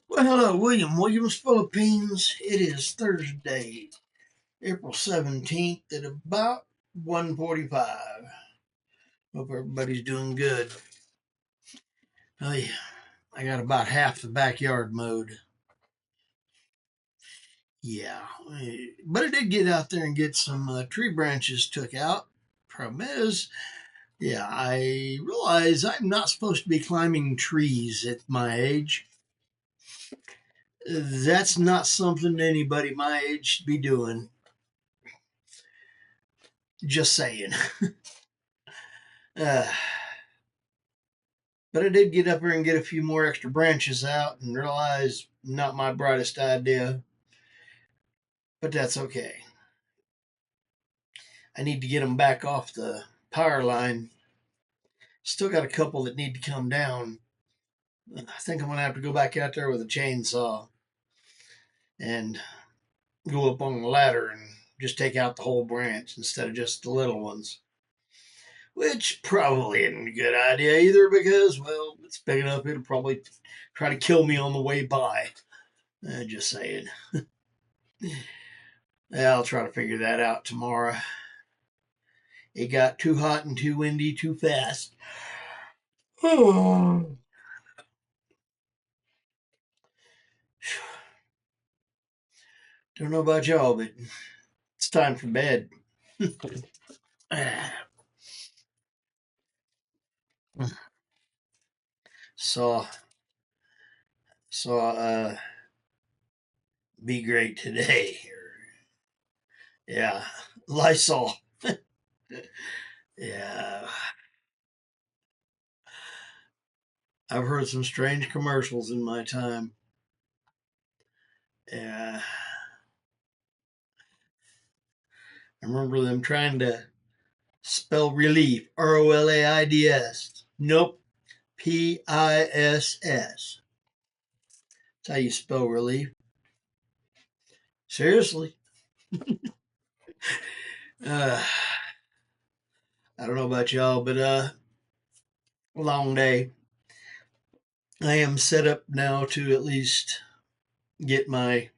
Well, hello, Williams, Philippines. It is Thursday, April 17th at about 1:45. Hope everybody's doing good. Oh, yeah, I got about half the backyard mowed. Yeah, but I did get out there and get some tree branches took out. Problem is, yeah, I realize I'm not supposed to be climbing trees at my age. That's not something anybody my age should be doing. Just saying. Uh, But I did get up there and get a few more extra branches out and realize not my brightest idea, but that's okay. I need to get them back off the power line. Still got a couple that need to come down. I think I'm going to have to go back out there with a chainsaw and go up on the ladder and just take out the whole branch instead of just the little ones. Which probably isn't a good idea either because, well, it's big enough it'll probably try to kill me on the way by. Just saying. Yeah, I'll try to figure that out tomorrow. It got too hot and too windy too fast. Don't know about y'all, but it's time for bed. saw saw Be Great today. Yeah, Lysol. Yeah, I've heard some strange commercials in my time. Yeah, I remember them trying to spell relief, ROLAIDS. Nope, PISS. That's how you spell relief. Seriously. Uh, I don't know about y'all, but long day. I am set up now to at least get my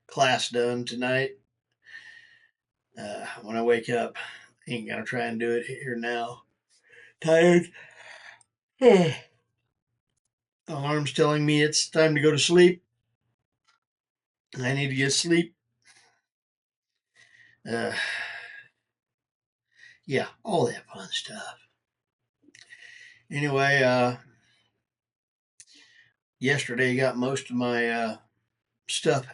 class done tonight. When I wake up, I ain't gonna try and do it here now. Tired. Alarm's telling me it's time to go to sleep. I need to get sleep. Uh, yeah, all that fun stuff. Anyway, yesterday I got most of my stuff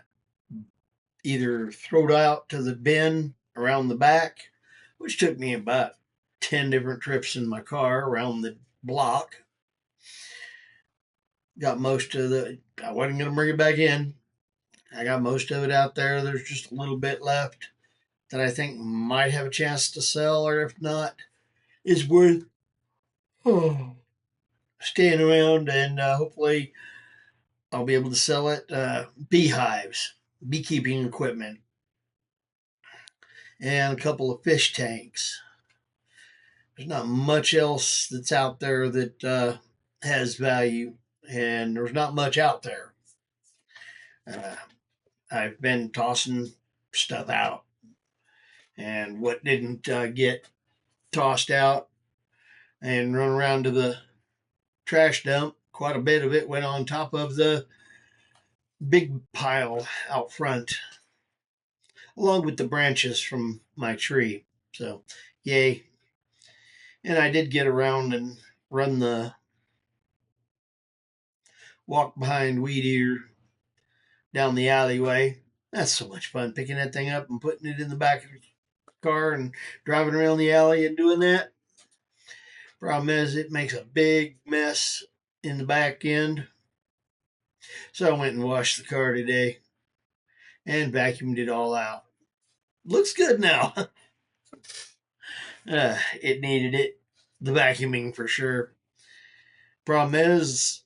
either thrown out to the bin around the back, which took me about 10 different trips in my car around the block. Got most of I wasn't going to bring it back in. I got most of it out there. There's just a little bit left that I think might have a chance to sell, or if not, is worth staying around and hopefully I'll be able to sell it. Beehives, beekeeping equipment, and a couple of fish tanks. There's not much else that's out there that has value, and there's not much out there. Uh, I've been tossing stuff out, and what didn't get tossed out and run around to the trash dump, quite a bit of it went on top of the big pile out front, along with the branches from my tree. So, yay. And I did get around and run the walk behind weed eater down the alleyway. That's so much fun picking that thing up and putting it in the back of the car and driving around the alley and doing that. Problem is, it makes a big mess in the back end. So I went and washed the car today and vacuumed it all out. Looks good now. It needed it. The vacuuming for sure. Problem is,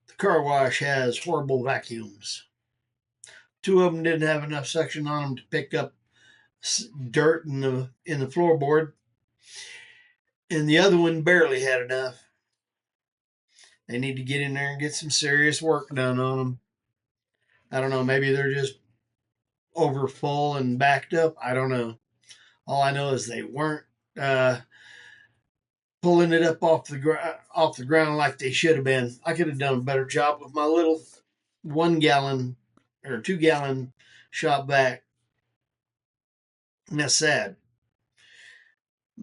the car wash has horrible vacuums. Two of them didn't have enough suction on them to pick up dirt in the floorboard, and the other one barely had enough. They need to get in there and get some serious work done on them. I don't know. Maybe they're just over full and backed up. I don't know. All I know is they weren't uh, pulling it up off the ground like they should have been. I could have done a better job with my little 1 gallon or 2 gallon shop vac. And that's sad.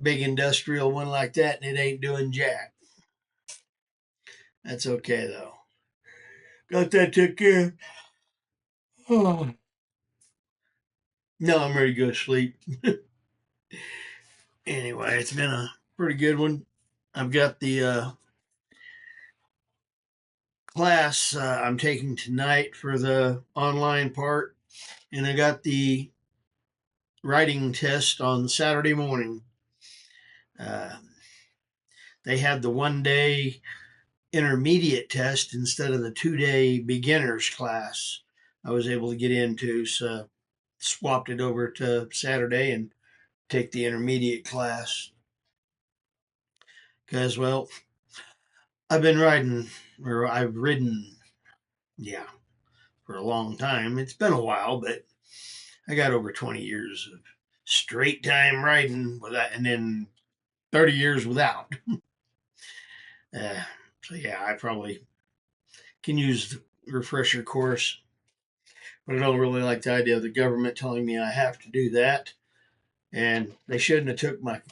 Big industrial one like that, and it ain't doing jack. That's okay though. Got that took care. Oh. No, I'm ready to go to sleep. Anyway, it's been a pretty good one. I've got the class I'm taking tonight for the online part, and I got the writing test on Saturday morning. Uh, they had the 1 day intermediate test instead of the 2 day beginners class I was able to get into, so swapped it over to Saturday and take the intermediate class. Because, well, I've ridden, yeah, for a long time. It's been a while, but I got over 20 years of straight time riding without, and then 30 years without. Uh, so yeah, I probably can use the refresher course, but I don't really like the idea of the government telling me I have to do that, and they shouldn't have took my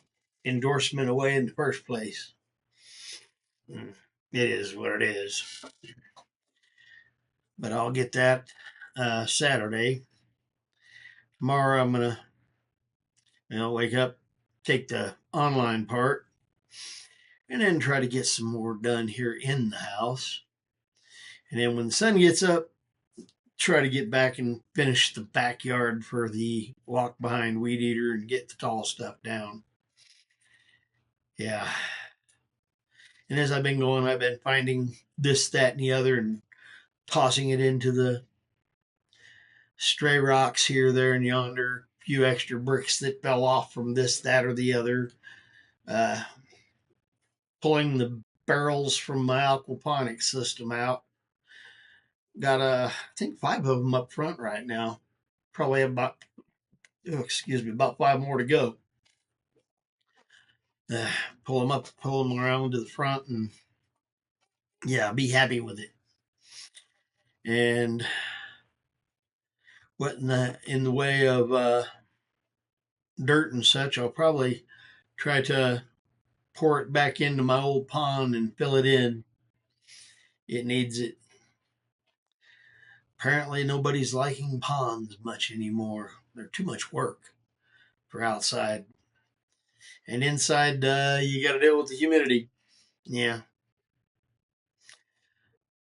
endorsement away in the first place. It is what it is, but I'll get that Saturday. Tomorrow I'm gonna, wake up, take the online part, and then try to get some more done here in the house. And then when the sun gets up, try to get back and finish the backyard for the walk behind weed eater and get the tall stuff down. Yeah. And as I've been going, I've been finding this, that, and the other and tossing it into the stray rocks here, there, and yonder. A few extra bricks that fell off from this, that, or the other. Uh, Pulling the barrels from my aquaponics system out. Got I think 5 of them up front right now. Probably have about 5 more to go. Uh, Pull them up, pull them around to the front, and yeah, be happy with it. And what in the way of dirt and such, I'll probably try to pour it back into my old pond and fill it in. It needs it. Apparently, nobody's liking ponds much anymore. They're too much work for outside. And inside, you got to deal with the humidity. Yeah.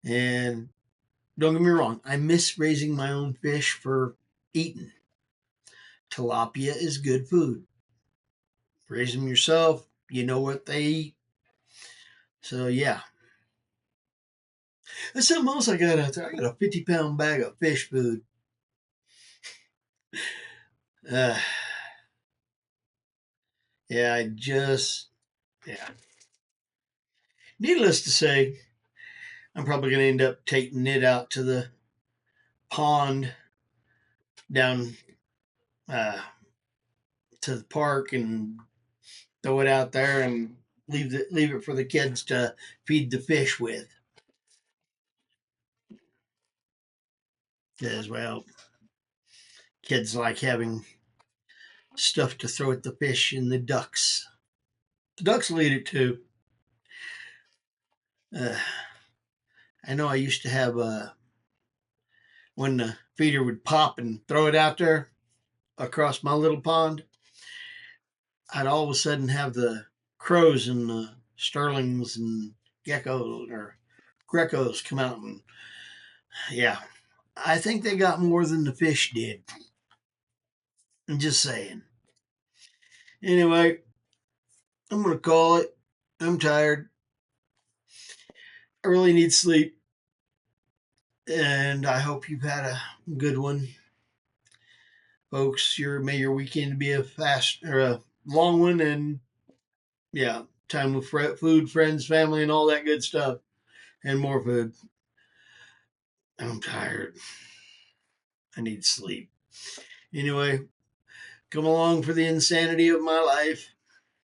And don't get me wrong, I miss raising my own fish for eating. Tilapia is good food. Raise them yourself, you know what they eat. So, yeah. That's something else I got out there. I got a 50-pound bag of fish food. Uh, yeah, yeah. Needless to say, I'm probably going to end up taking it out to the pond down uh, to the park and throw it out there and leave it for the kids to feed the fish with. As well, kids like having stuff to throw at the fish and the ducks. The ducks will eat it too. Uh, I know I used to have when the feeder would pop and throw it out there across my little pond, I'd all of a sudden have the crows and the starlings and geckos or grecos come out, and yeah, I think they got more than the fish did. I'm just saying. Anyway, I'm gonna call it. I'm tired. I really need sleep, and I hope you've had a good one, folks. May your weekend be a fast or a long one, and yeah, time with food, friends, family, and all that good stuff. and more food. I'm tired. I need sleep. Anyway, come along for the insanity of my life.